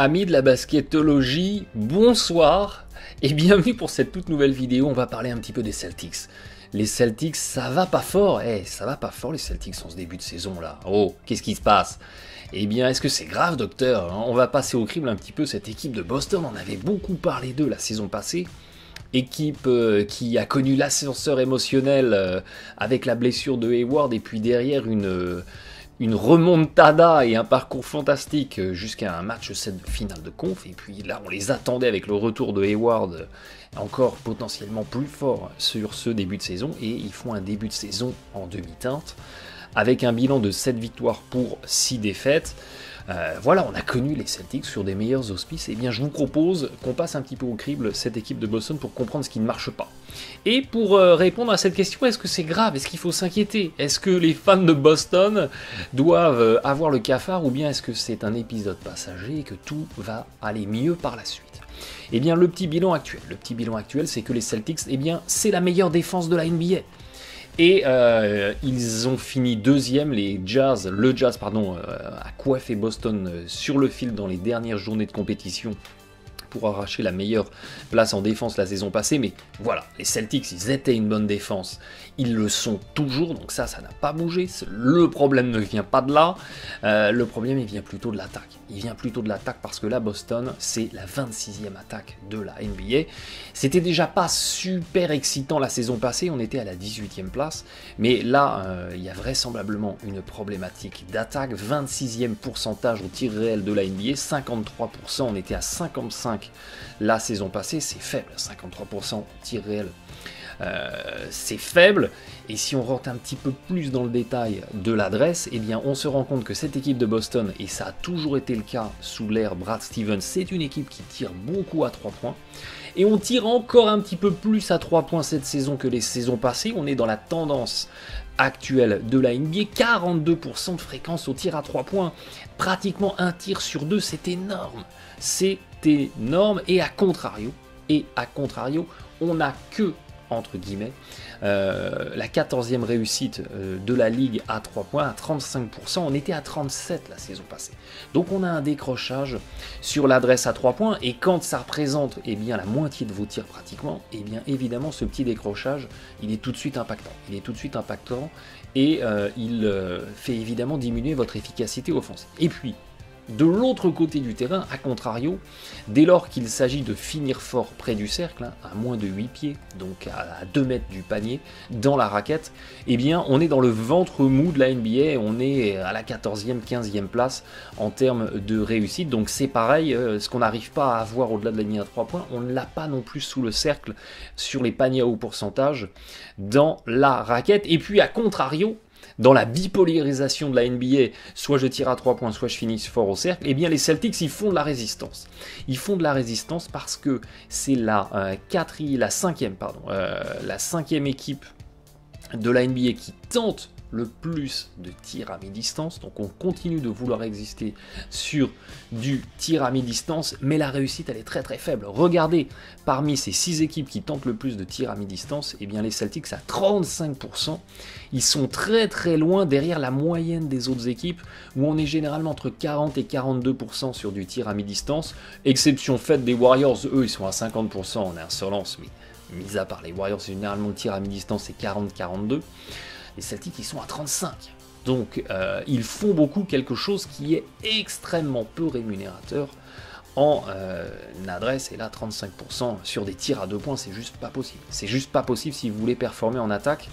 Amis de la basketologie, bonsoir et bienvenue pour cette toute nouvelle vidéo. On va parler un petit peu des Celtics. Les Celtics, ça va pas fort. Ça va pas fort les Celtics en ce début de saison là. Oh, qu'est-ce qui se passe? Eh bien, est-ce que c'est grave, docteur? On va passer au crible un petit peu cette équipe de Boston. On avait beaucoup parlé d'eux la saison passée. Équipe qui a connu l'ascenseur émotionnel avec la blessure de Hayward et puis derrière une remontada et un parcours fantastique jusqu'à un match 7 de finale de conf. Et puis là, on les attendait avec le retour de Hayward encore potentiellement plus fort sur ce début de saison. Et ils font un début de saison en demi-teinte avec un bilan de 7 victoires pour 6 défaites. Voilà, on a connu les Celtics sur des meilleurs auspices. Et bien, je vous propose qu'on passe un petit peu au crible cette équipe de Boston pour comprendre ce qui ne marche pas. Et pour répondre à cette question, est-ce que c'est grave? Est-ce qu'il faut s'inquiéter? Est-ce que les fans de Boston doivent avoir le cafard? Ou bien est-ce que c'est un épisode passager et que tout va aller mieux par la suite? Eh bien, le petit bilan actuel, c'est que les Celtics, eh bien, c'est la meilleure défense de la NBA. Et ils ont fini deuxième, le Jazz a coiffé Boston sur le fil dans les dernières journées de compétition pour arracher la meilleure place en défense la saison passée. Mais voilà, les Celtics, ils étaient une bonne défense, ils le sont toujours, donc ça n'a pas bougé. Le problème ne vient pas de là, le problème il vient plutôt de l'attaque. Il vient plutôt de l'attaque parce que là, Boston, c'est la 26e attaque de la NBA. C'était déjà pas super excitant la saison passée, on était à la 18e place, mais là, il y a vraisemblablement une problématique d'attaque. 26e pourcentage au tir réel de la NBA, 53%, on était à 55% la saison passée, c'est faible, 53% tir réel. C'est faible, et si on rentre un petit peu plus dans le détail de l'adresse, eh bien on se rend compte que cette équipe de Boston, et ça a toujours été le cas sous l'ère Brad Stevens, c'est une équipe qui tire beaucoup à 3 points, et on tire encore un petit peu plus à 3 points cette saison que les saisons passées. On est dans la tendance actuelle de la NBA, 42% de fréquence au tir à 3 points, pratiquement un tir sur deux, c'est énorme, et à contrario, on n'a que entre guillemets, la 14e réussite de la Ligue à 3 points, à 35%, on était à 37% la saison passée. Donc on a un décrochage sur l'adresse à 3 points, et quand ça représente bien la moitié de vos tirs pratiquement, et bien évidemment ce petit décrochage, il est tout de suite impactant. Et il fait évidemment diminuer votre efficacité offensive. Et puis, de l'autre côté du terrain, à contrario, dès lors qu'il s'agit de finir fort près du cercle, à moins de 8 pieds, donc à 2 mètres du panier, dans la raquette, eh bien on est dans le ventre mou de la NBA, on est à la 14e, 15e place en termes de réussite, donc c'est pareil, ce qu'on n'arrive pas à avoir au-delà de la ligne à 3 points, on ne l'a pas non plus sous le cercle sur les paniers à haut pourcentage dans la raquette. Et puis à contrario, dans la bipolarisation de la NBA, soit je tire à 3 points, soit je finis fort au cercle, eh bien les Celtics, ils font de la résistance. Ils font de la résistance parce que c'est la cinquième équipe de la NBA qui tente le plus de tirs à mi-distance, donc on continue de vouloir exister sur du tir à mi-distance, mais la réussite elle est très très faible. Regardez, parmi ces 6 équipes qui tentent le plus de tirs à mi-distance, eh bien les Celtics à 35%, ils sont très très loin derrière la moyenne des autres équipes, où on est généralement entre 40 et 42% sur du tir à mi-distance, exception faite des Warriors, eux ils sont à 50% en insolence, mais mis à part les Warriors, généralement le tir à mi-distance c'est 40-42%, les Celtics ils sont à 35%. Donc ils font beaucoup quelque chose qui est extrêmement peu rémunérateur en adresse, et là 35% sur des tirs à 2 points, c'est juste pas possible. C'est juste pas possible si vous voulez performer en attaque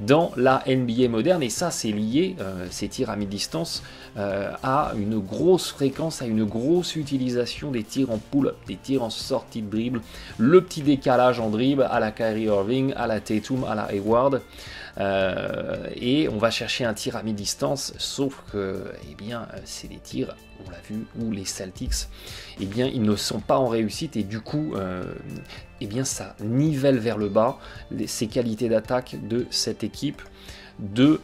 dans la NBA moderne, et ça c'est lié, ces tirs à mi-distance, à une grosse fréquence, à une grosse utilisation des tirs en pull-up, des tirs en sortie de dribble, le petit décalage en dribble à la Kyrie Irving, à la Tatum, à la Hayward, et on va chercher un tir à mi-distance, sauf que c'est des tirs, on l'a vu, où les Celtics, ils ne sont pas en réussite, et du coup, ça nivelle vers le bas ces qualités d'attaque de cette équipe de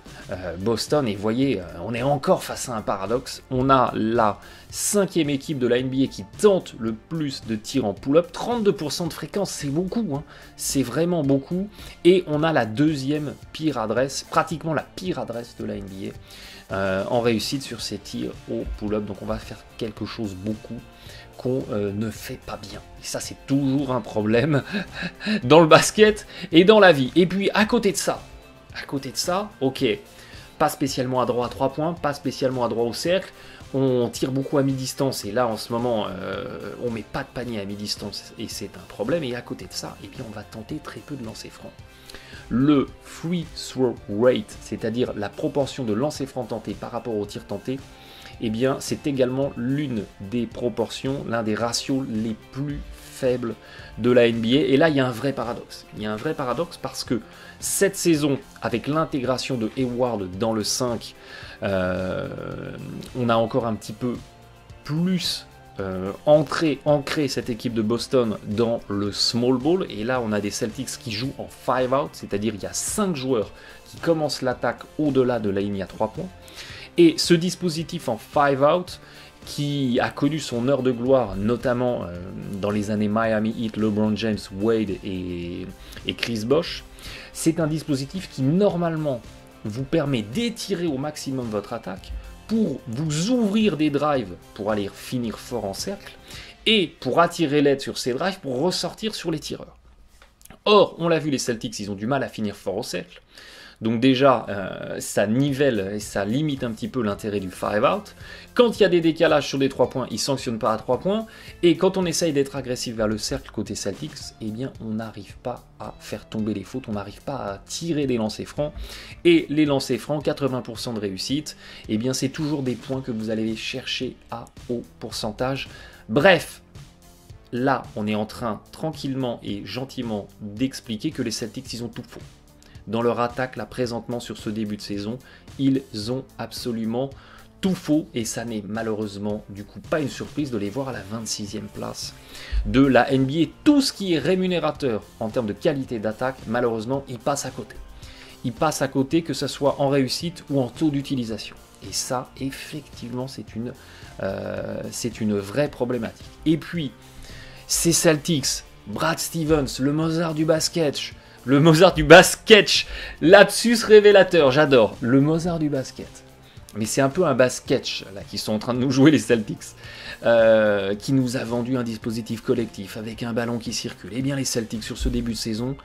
Boston. Et vous voyez, on est encore face à un paradoxe. On a la 5e équipe de la NBA qui tente le plus de tirs en pull-up, 32% de fréquence, c'est beaucoup, c'est vraiment beaucoup. Et on a la 2e pire adresse, pratiquement la pire adresse de la NBA, en réussite sur ces tirs au pull-up. Donc on va faire quelque chose beaucoup qu'on ne fait pas bien. Et ça, c'est toujours un problème dans le basket et dans la vie. Et puis, à côté de ça, ok, pas spécialement à droit à 3 points, pas spécialement à droit au cercle. On tire beaucoup à mi-distance et là, en ce moment, on met pas de panier à mi-distance et c'est un problème. Et à côté de ça, eh bien, on va tenter très peu de lancers francs. Le free throw rate, c'est-à-dire la proportion de lancers francs tentés par rapport au tir tenté, eh bien, c'est également l'une des proportions, l'un des ratios les plus faibles de la NBA. Et là, il y a un vrai paradoxe. Il y a un vrai paradoxe parce que cette saison, avec l'intégration de Hayward dans le 5, on a encore un petit peu plus ancré cette équipe de Boston dans le small ball. Et là, on a des Celtics qui jouent en 5 out, c'est-à-dire il y a 5 joueurs qui commencent l'attaque au-delà de la ligne à 3 points. Et ce dispositif en 5 out, qui a connu son heure de gloire, notamment dans les années Miami Heat, LeBron James, Wade et Chris Bosh, c'est un dispositif qui normalement vous permet d'étirer au maximum votre attaque pour vous ouvrir des drives pour aller finir fort en cercle et pour attirer l'aide sur ces drives pour ressortir sur les tireurs. Or, on l'a vu, les Celtics, ils ont du mal à finir fort au cercle. Donc déjà, ça nivelle et ça limite un petit peu l'intérêt du 5 out. Quand il y a des décalages sur des 3 points, ils ne sanctionnent pas à 3 points. Et quand on essaye d'être agressif vers le cercle côté Celtics, eh bien on n'arrive pas à faire tomber les fautes, on n'arrive pas à tirer des lancers francs. Et les lancers francs, 80% de réussite, eh bien c'est toujours des points que vous allez chercher à haut pourcentage. Bref, là on est en train tranquillement et gentiment d'expliquer que les Celtics, ils ont tout faux. Dans leur attaque, là, présentement, sur ce début de saison, ils ont absolument tout faux. Et ça n'est malheureusement, du coup, pas une surprise de les voir à la 26e place de la NBA. Tout ce qui est rémunérateur en termes de qualité d'attaque, malheureusement, ils passent à côté. Ils passent à côté, que ce soit en réussite ou en taux d'utilisation. Et ça, effectivement, c'est une vraie problématique. Et puis, ces Celtics, Brad Stevens, le Mozart du basket... Le Mozart du basket, lapsus révélateur, j'adore. Le Mozart du basket. Mais c'est un peu un basket là qui sont en train de nous jouer les Celtics, qui nous a vendu un dispositif collectif avec un ballon qui circule. Eh bien les Celtics sur ce début de saison,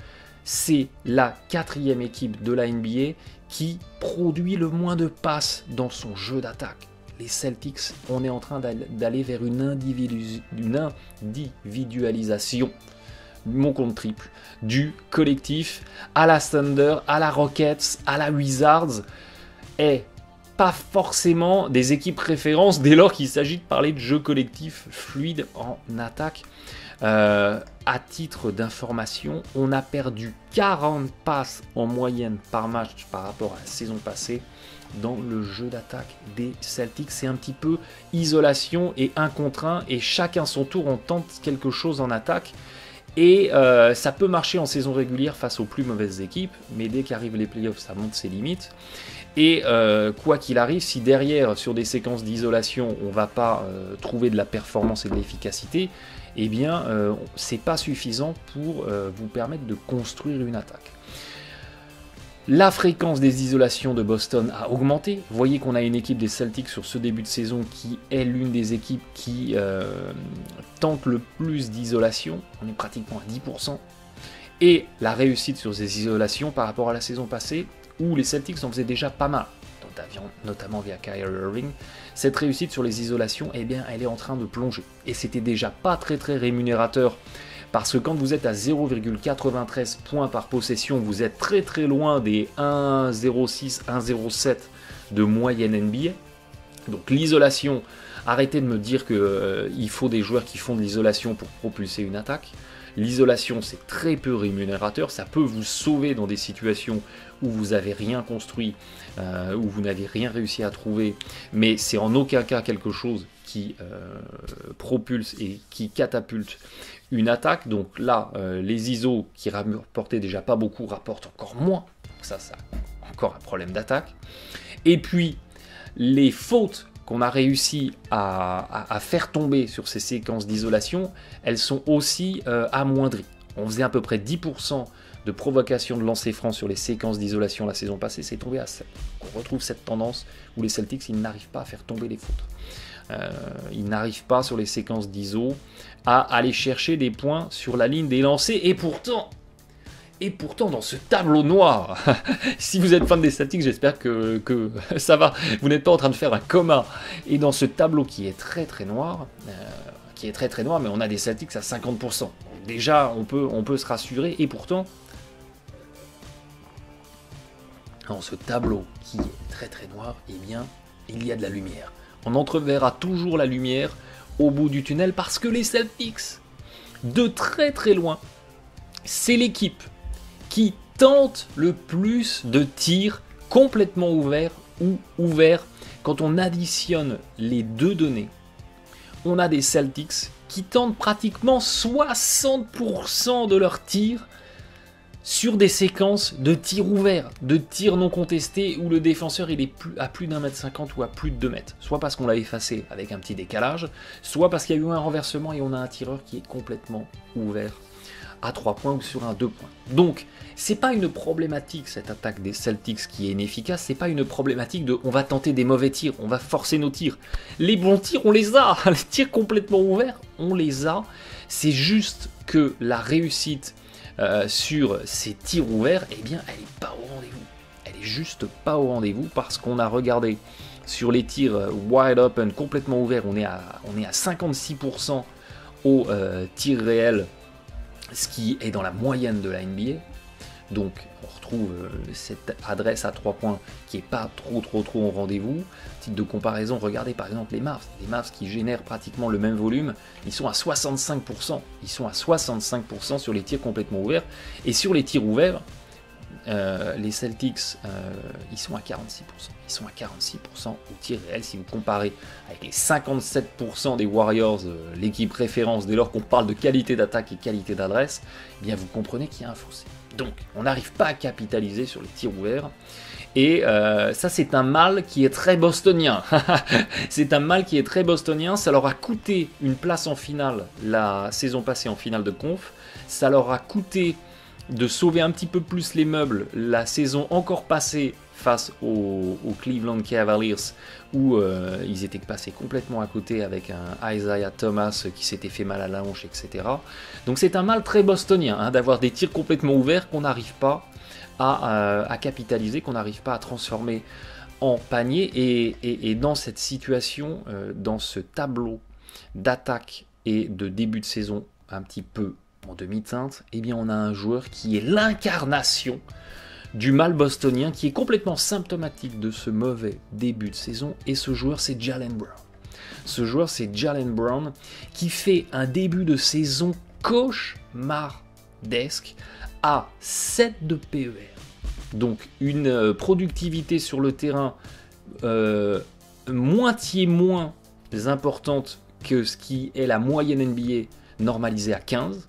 c'est la 4e équipe de la NBA qui produit le moins de passes dans son jeu d'attaque. Les Celtics, on est en train d'aller vers une individualisation, mon compte triple, du collectif à la Thunder, à la Rockets, à la Wizards, et pas forcément des équipes références dès lors qu'il s'agit de parler de jeu collectif fluide en attaque. À titre d'information, on a perdu 40 passes en moyenne par match par rapport à la saison passée dans le jeu d'attaque des Celtics. C'est un petit peu isolation et 1 contre 1, et chacun son tour, on tente quelque chose en attaque. Et ça peut marcher en saison régulière face aux plus mauvaises équipes, mais dès qu'arrivent les playoffs, ça monte ses limites. Et quoi qu'il arrive, si derrière, sur des séquences d'isolation, on ne va pas trouver de la performance et de l'efficacité, eh bien, c'est pas suffisant pour vous permettre de construire une attaque. La fréquence des isolations de Boston a augmenté. Vous voyez qu'on a une équipe des Celtics sur ce début de saison qui est l'une des équipes qui tente le plus d'isolation. On est pratiquement à 10%. Et la réussite sur ces isolations par rapport à la saison passée, où les Celtics en faisaient déjà pas mal, notamment via Kyrie Irving, cette réussite sur les isolations, eh bien, elle est en train de plonger. Et c'était déjà pas très rémunérateur. Parce que quand vous êtes à 0,93 points par possession, vous êtes très loin des 1,06, 1,07 de moyenne NBA. Donc l'isolation, arrêtez de me dire qu'il faut des joueurs qui font de l'isolation pour propulser une attaque. L'isolation, c'est très peu rémunérateur, ça peut vous sauver dans des situations où vous n'avez rien construit, où vous n'avez rien réussi à trouver, mais c'est en aucun cas quelque chose qui propulse et qui catapulte une attaque. Donc là, les ISO qui rapportaient déjà pas beaucoup rapportent encore moins. Ça encore un problème d'attaque. Et puis, les fautes qu'on a réussi à faire tomber sur ces séquences d'isolation, elles sont aussi amoindries. On faisait à peu près 10% de provocation de lancer franc sur les séquences d'isolation la saison passée, c'est tombé à 7. On retrouve cette tendance où les Celtics, ils n'arrivent pas à faire tomber les fautes. Ils n'arrivent pas sur les séquences d'iso à aller chercher des points sur la ligne des lancers. Et pourtant, dans ce tableau noir, si vous êtes fan des Celtics, j'espère que ça va, vous n'êtes pas en train de faire un coma. Et dans ce tableau qui est très très noir, mais on a des Celtics à 50%. Donc déjà, on peut se rassurer. Et pourtant, dans ce tableau qui est très très noir, eh bien, il y a de la lumière. On entreverra toujours la lumière au bout du tunnel parce que les Celtics, de très très loin, c'est l'équipe qui tente le plus de tirs complètement ouverts ou ouverts. Quand on additionne les deux données, on a des Celtics qui tentent pratiquement 60% de leurs tirs sur des séquences de tirs ouverts, de tirs non contestés où le défenseur il est à plus d'1,50 m ou à plus de 2 mètres. Soit parce qu'on l'a effacé avec un petit décalage, soit parce qu'il y a eu un renversement et on a un tireur qui est complètement ouvert à 3 points ou sur un 2 points. Donc, c'est pas une problématique cette attaque des Celtics qui est inefficace, c'est pas une problématique de on va tenter des mauvais tirs, on va forcer nos tirs. Les bons tirs, on les a, les tirs complètement ouverts, on les a. C'est juste que la réussite sur ces tirs ouverts, eh bien, elle est pas au rendez-vous. Elle est juste pas au rendez-vous parce qu'on a regardé sur les tirs wide open, complètement ouverts, on est à 56% au tir réel, ce qui est dans la moyenne de la NBA. Donc on retrouve cette adresse à 3 points qui n'est pas trop au rendez-vous. Titre de comparaison, regardez par exemple les Mavs qui génèrent pratiquement le même volume, ils sont à 65%. Ils sont à 65% sur les tirs complètement ouverts. Et sur les tirs ouverts, les Celtics, ils sont à 46%. Ils sont à 46% au tir réel. Si vous comparez avec les 57% des Warriors, l'équipe référence, dès lors qu'on parle de qualité d'attaque et qualité d'adresse, eh bien vous comprenez qu'il y a un fossé. Donc, on n'arrive pas à capitaliser sur les tirs ouverts. Et ça, c'est un mal qui est très bostonien. C'est un mal qui est très bostonien. Ça leur a coûté une place en finale la saison passée en finale de conf. Ça leur a coûté de sauver un petit peu plus les meubles la saison encore passée face aux Cleveland Cavaliers où ils étaient passés complètement à côté avec un Isaiah Thomas qui s'était fait mal à la hanche, etc. Donc c'est un mal très bostonien d'avoir des tirs complètement ouverts qu'on n'arrive pas à capitaliser, qu'on n'arrive pas à transformer en panier. Et dans cette situation, dans ce tableau d'attaque et de début de saison un petit peu en demi-teinte, eh bien on a un joueur qui est l'incarnation du mal bostonien, qui est complètement symptomatique de ce mauvais début de saison, et ce joueur c'est Jaylen Brown. Ce joueur c'est Jaylen Brown qui fait un début de saison cauchemardesque à 7 de PER. Donc une productivité sur le terrain moitié moins importante que ce qui est la moyenne NBA normalisée à 15.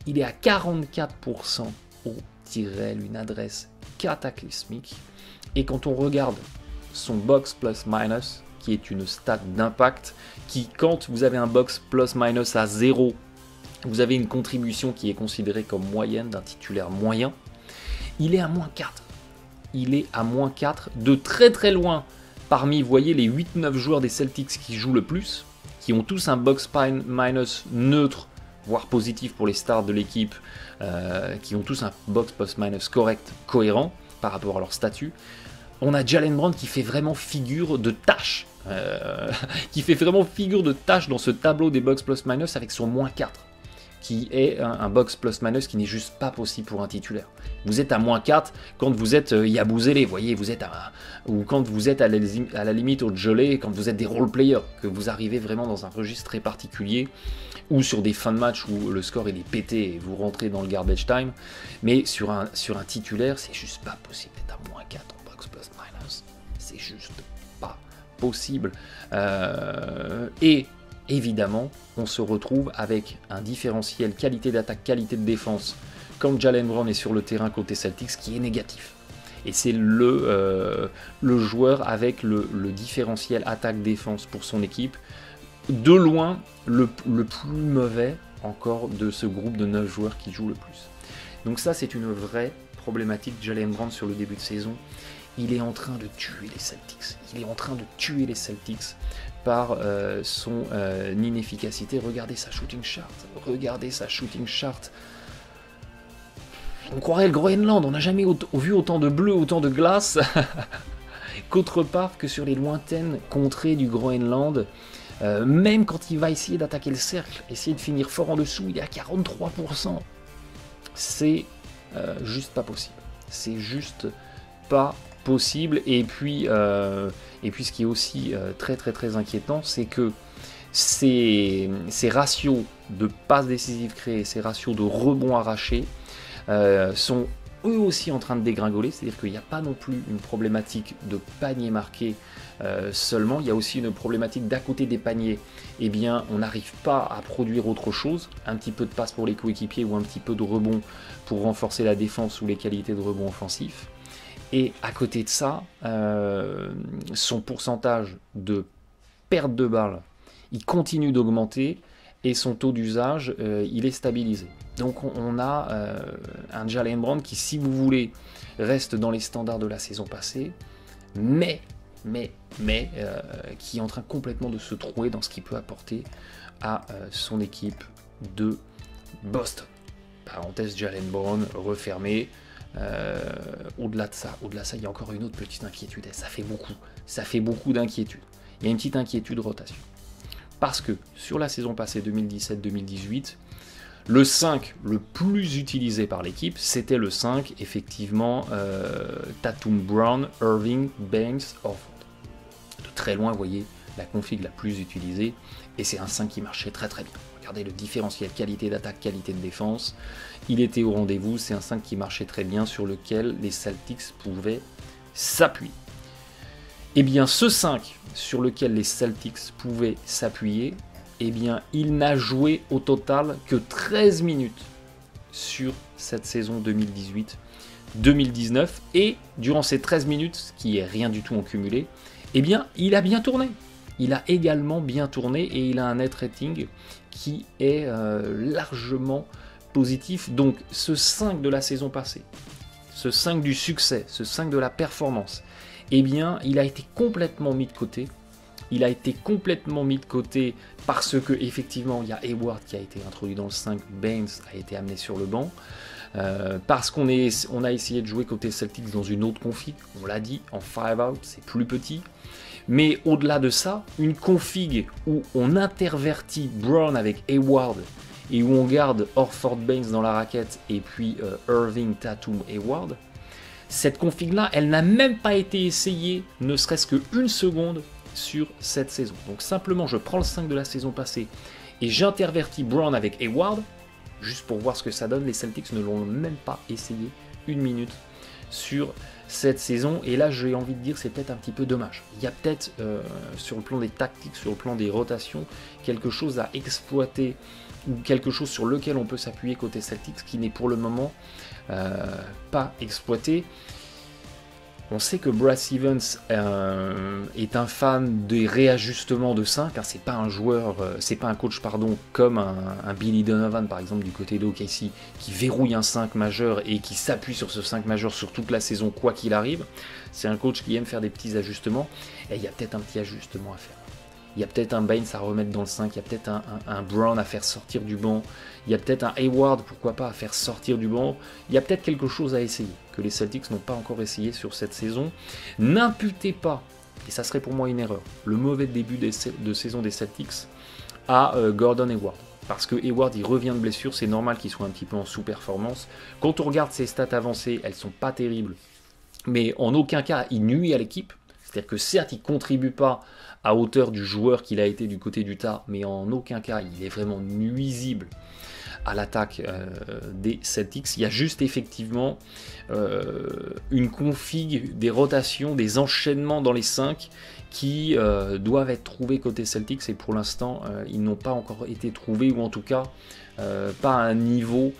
Il est à 44% au tir réel, une adresse cataclysmique. Et quand on regarde son box plus minus, qui est une stat d'impact, qui quand vous avez un box plus minus à 0, vous avez une contribution qui est considérée comme moyenne d'un titulaire moyen, il est à moins 4. Il est à moins 4, de très très loin parmi, vous voyez, les 8-9 joueurs des Celtics qui jouent le plus, qui ont tous un box minus neutre, voire positif pour les stars de l'équipe, qui ont tous un box plus minus correct, cohérent par rapport à leur statut. On a Jaylen Brown qui fait vraiment figure de tâche, dans ce tableau des box plus minus avec son moins 4, qui est un box plus minus qui n'est juste pas possible pour un titulaire. Vous êtes à moins 4 quand vous êtes Yabusele, vous voyez, vous êtes ou quand vous êtes à la limite au gelé, quand vous êtes des role players, que vous arrivez vraiment dans un registre très particulier, ou sur des fins de match où le score il est pété et vous rentrez dans le garbage time. Mais sur un titulaire, c'est juste pas possible d'être à moins 4 en box plus minus. C'est juste pas possible. Et évidemment, on se retrouve avec un différentiel qualité d'attaque, qualité de défense, comme Jaylen Brown est sur le terrain côté Celtics, qui est négatif. Et c'est le joueur avec le différentiel attaque-défense pour son équipe, de loin le plus mauvais encore de ce groupe de 9 joueurs qui jouent le plus. Donc ça, c'est une vraie problématique de Jalen Brown sur le début de saison. Il est en train de tuer les Celtics. Il est en train de tuer les Celtics par son inefficacité. Regardez sa shooting chart. Regardez sa shooting chart. On croirait le Groenland. On n'a jamais vu autant de bleu, autant de glace qu'autre part que sur les lointaines contrées du Groenland. Même quand il va essayer d'attaquer le cercle, essayer de finir fort en dessous, il est à 43%. C'est juste pas possible. C'est juste pas possible. Et puis ce qui est aussi très inquiétant, c'est que ces ratios de passes décisives créées, ces ratios de rebonds arrachés sont eux aussi en train de dégringoler. C'est-à-dire qu'il n'y a pas non plus une problématique de panier marqué seulement, il y a aussi une problématique d'à côté des paniers. Eh bien, on n'arrive pas à produire autre chose, un petit peu de passe pour les coéquipiers ou un petit peu de rebond pour renforcer la défense ou les qualités de rebond offensif. Et à côté de ça, son pourcentage de perte de balles, il continue d'augmenter et son taux d'usage, il est stabilisé. Donc on a un Jalen Brown qui, si vous voulez, reste dans les standards de la saison passée, mais qui est en train complètement de se trouver dans ce qu'il peut apporter à son équipe de Boston. Parenthèse Jalen Brown refermée. Au-delà de ça, il y a encore une autre petite inquiétude, et ça fait beaucoup d'inquiétude. Il y a une petite inquiétude rotation. Parce que sur la saison passée 2017-2018, le 5 le plus utilisé par l'équipe, c'était le 5, effectivement, Tatum, Brown, Irving, Banks, Horford. De très loin, vous voyez, la config la plus utilisée, et c'est un 5 qui marchait très bien. Regardez le différentiel qualité d'attaque, qualité de défense. Il était au rendez-vous, c'est un 5 qui marchait très bien, sur lequel les Celtics pouvaient s'appuyer. Et bien ce 5 sur lequel les Celtics pouvaient s'appuyer, eh bien il n'a joué au total que 13 minutes sur cette saison 2018-2019. Et durant ces 13 minutes, ce qui est rien du tout en cumulé, eh bien il a bien tourné. Il a également bien tourné et il a un net rating qui est largement positif. Donc ce 5 de la saison passée, ce 5 du succès, ce 5 de la performance, eh bien il a été complètement mis de côté. Il a été complètement mis de côté parce que effectivement il y a Hayward qui a été introduit dans le 5, Baines a été amené sur le banc. Parce qu'on a essayé de jouer côté Celtics dans une autre config, on l'a dit, en 5 out, c'est plus petit. Mais au-delà de ça, une config où on intervertit Brown avec Hayward et où on garde Horford, Baines dans la raquette et puis Irving, Tatum, Hayward, cette config-là, elle n'a même pas été essayée, ne serait-ce qu'une seconde sur cette saison. Donc simplement, je prends le 5 de la saison passée et j'intervertis Brown avec Hayward, juste pour voir ce que ça donne. Les Celtics ne l'ont même pas essayé une minute sur cette saison, et là j'ai envie de dire c'est peut-être un petit peu dommage. Il y a peut-être sur le plan des tactiques, sur le plan des rotations, quelque chose à exploiter, ou quelque chose sur lequel on peut s'appuyer côté Celtics qui n'est pour le moment pas exploité. On sait que Brad Stevens est un fan des réajustements de 5, hein, c'est pas un joueur, c'est pas un coach comme un Billy Donovan par exemple du côté d'OKC qui verrouille un 5 majeur et qui s'appuie sur ce 5 majeur sur toute la saison quoi qu'il arrive. C'est un coach qui aime faire des petits ajustements, et il y a peut-être un petit ajustement à faire. Il y a peut-être un Baines à remettre dans le 5, il y a peut-être un Brown à faire sortir du banc, il y a peut-être un Hayward, pourquoi pas, à faire sortir du banc. Il y a peut-être quelque chose à essayer, que les Celtics n'ont pas encore essayé sur cette saison. N'imputez pas, et ça serait pour moi une erreur, le mauvais début de saison des Celtics à Gordon Hayward. Parce que Hayward, il revient de blessure, c'est normal qu'il soit un petit peu en sous-performance. Quand on regarde ses stats avancées, elles sont pas terribles, mais en aucun cas, il nuit à l'équipe. C'est-à-dire que certes, il ne contribue pas à hauteur du joueur qu'il a été du côté d'Utah, mais en aucun cas, il est vraiment nuisible à l'attaque des Celtics. Il y a juste effectivement une config, des rotations, des enchaînements dans les 5 qui doivent être trouvés côté Celtics, et pour l'instant, ils n'ont pas encore été trouvés, ou en tout cas, pas à un niveau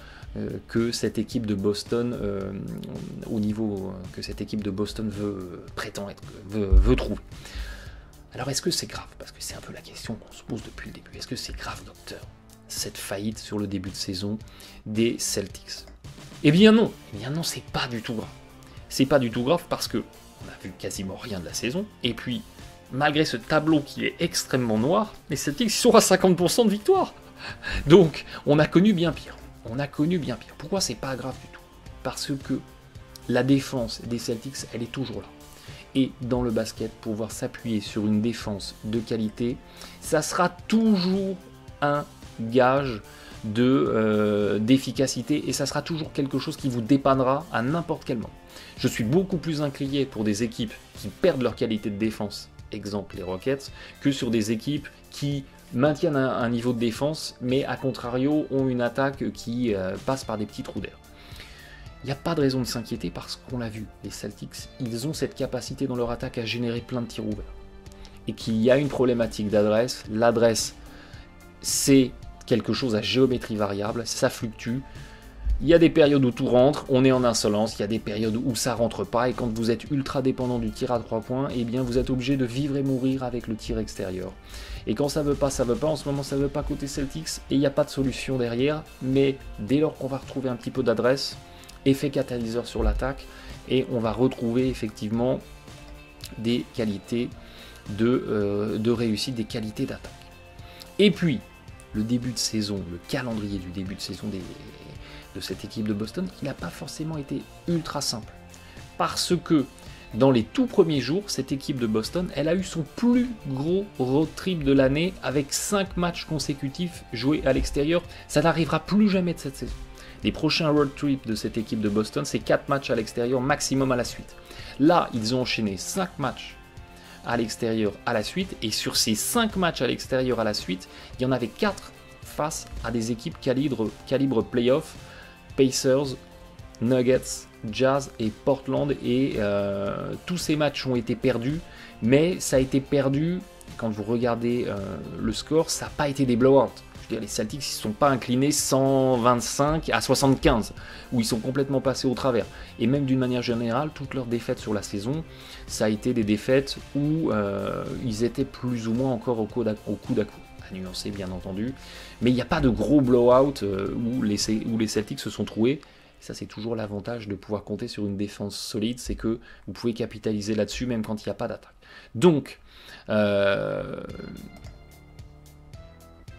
que cette équipe de Boston, au niveau que cette équipe de Boston veut trouver. Alors est-ce que c'est grave? Parce que c'est un peu la question qu'on se pose depuis le début. Est-ce que c'est grave, docteur, cette faillite sur le début de saison des Celtics? Eh bien non, c'est pas du tout grave. C'est pas du tout grave parce que on a vu quasiment rien de la saison, et puis malgré ce tableau qui est extrêmement noir, les Celtics sont à 50% de victoire. Donc on a connu bien pire. Pourquoi c'est pas grave du tout? Parce que la défense des Celtics, elle est toujours là. Et dans le basket, pouvoir s'appuyer sur une défense de qualité, ça sera toujours un gage d'efficacité et ça sera toujours quelque chose qui vous dépannera à n'importe quel moment. Je suis beaucoup plus inquiet pour des équipes qui perdent leur qualité de défense, exemple les Rockets, que sur des équipes qui maintiennent un niveau de défense, mais à contrario ont une attaque qui passe par des petits trous d'air. Il n'y a pas de raison de s'inquiéter parce qu'on l'a vu, les Celtics, ils ont cette capacité dans leur attaque à générer plein de tirs ouverts. Et qu'il y a une problématique d'adresse, l'adresse c'est quelque chose à géométrie variable, ça fluctue. Il y a des périodes où tout rentre, on est en insolence, il y a des périodes où ça rentre pas, et quand vous êtes ultra dépendant du tir à 3 points, eh bien vous êtes obligé de vivre et mourir avec le tir extérieur. Et quand ça veut pas, en ce moment ça veut pas côté Celtics, et il n'y a pas de solution derrière, mais dès lors qu'on va retrouver un petit peu d'adresse, effet catalyseur sur l'attaque, et on va retrouver effectivement des qualités de réussite, des qualités d'attaque. Et puis, le début de saison, le calendrier du début de saison de cette équipe de Boston, qui n'a pas forcément été ultra simple. Parce que dans les tout premiers jours, cette équipe de Boston, elle a eu son plus gros road trip de l'année avec 5 matchs consécutifs joués à l'extérieur. Ça n'arrivera plus jamais de cette saison. Les prochains road trips de cette équipe de Boston, c'est 4 matchs à l'extérieur maximum à la suite. Là, ils ont enchaîné 5 matchs à l'extérieur à la suite, et sur ces 5 matchs à l'extérieur à la suite, il y en avait 4 face à des équipes calibre playoff, Pacers, Nuggets, Jazz et Portland, et tous ces matchs ont été perdus, mais ça a été perdu, quand vous regardez le score, ça n'a pas été des blowouts. Les Celtics ne se sont pas inclinés 125 à 75, où ils sont complètement passés au travers. Et même d'une manière générale, toutes leurs défaites sur la saison, ça a été des défaites où ils étaient plus ou moins encore au coude à coude, à nuancer bien entendu. Mais il n'y a pas de gros blowout où les Celtics se sont troués. Ça, c'est toujours l'avantage de pouvoir compter sur une défense solide, c'est que vous pouvez capitaliser là-dessus même quand il n'y a pas d'attaque. Donc,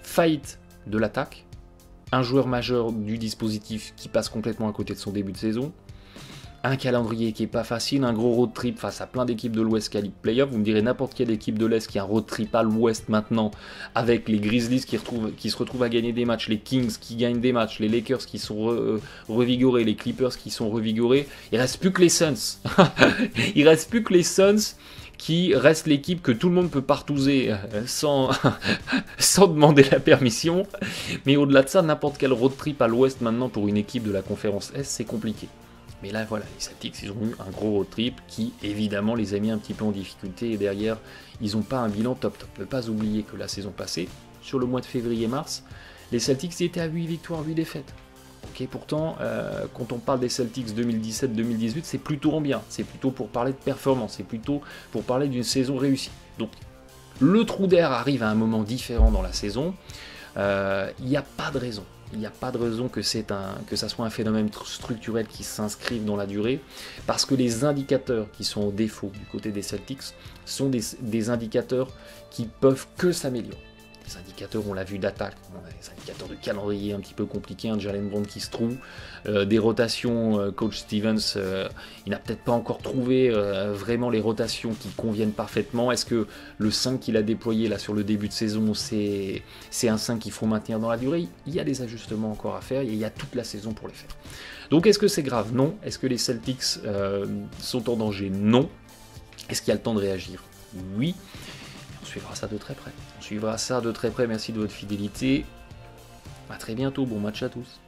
faillite de l'attaque, un joueur majeur du dispositif qui passe complètement à côté de son début de saison, un calendrier qui est pas facile, un gros road trip face à plein d'équipes de l'Ouest quali playoff. Vous me direz n'importe quelle équipe de l'Est qui a un road trip à l'Ouest maintenant, avec les Grizzlies qui se retrouvent à gagner des matchs, les Kings qui gagnent des matchs, les Lakers qui sont revigorés, les Clippers qui sont revigorés. Il reste plus que les Suns. Il reste plus que les Suns qui reste l'équipe que tout le monde peut partouzer sans demander la permission. Mais au-delà de ça, n'importe quel road trip à l'Ouest maintenant pour une équipe de la conférence Est, c'est compliqué. Mais là, voilà, les Celtics, ils ont eu un gros road trip qui, évidemment, les a mis un petit peu en difficulté. Et derrière, ils n'ont pas un bilan top. Ne pas oublier que la saison passée, sur le mois de février-mars, les Celtics étaient à 8 victoires, 8 défaites. Okay, pourtant, quand on parle des Celtics 2017-2018, c'est plutôt en bien. C'est plutôt pour parler de performance. C'est plutôt pour parler d'une saison réussie. Donc, le trou d'air arrive à un moment différent dans la saison. Il n'y a pas de raison. Il n'y a pas de raison que ça soit un phénomène structurel qui s'inscrive dans la durée, parce que les indicateurs qui sont au défaut du côté des Celtics sont des indicateurs qui peuvent que s'améliorer. Des indicateurs, on l'a vu, d'attaque, des indicateurs de calendrier un petit peu compliqués, un Jalen Brown qui se trouve, des rotations, coach Stevens, il n'a peut-être pas encore trouvé vraiment les rotations qui conviennent parfaitement. Est-ce que le 5 qu'il a déployé là sur le début de saison, c'est un 5 qu'il faut maintenir dans la durée? Il y a des ajustements encore à faire et il y a toute la saison pour les faire. Donc est-ce que c'est grave? Non. Est-ce que les Celtics sont en danger? Non. Est-ce qu'il y a le temps de réagir? Oui. On suivra ça de très près. Merci de votre fidélité. À très bientôt. Bon match à tous.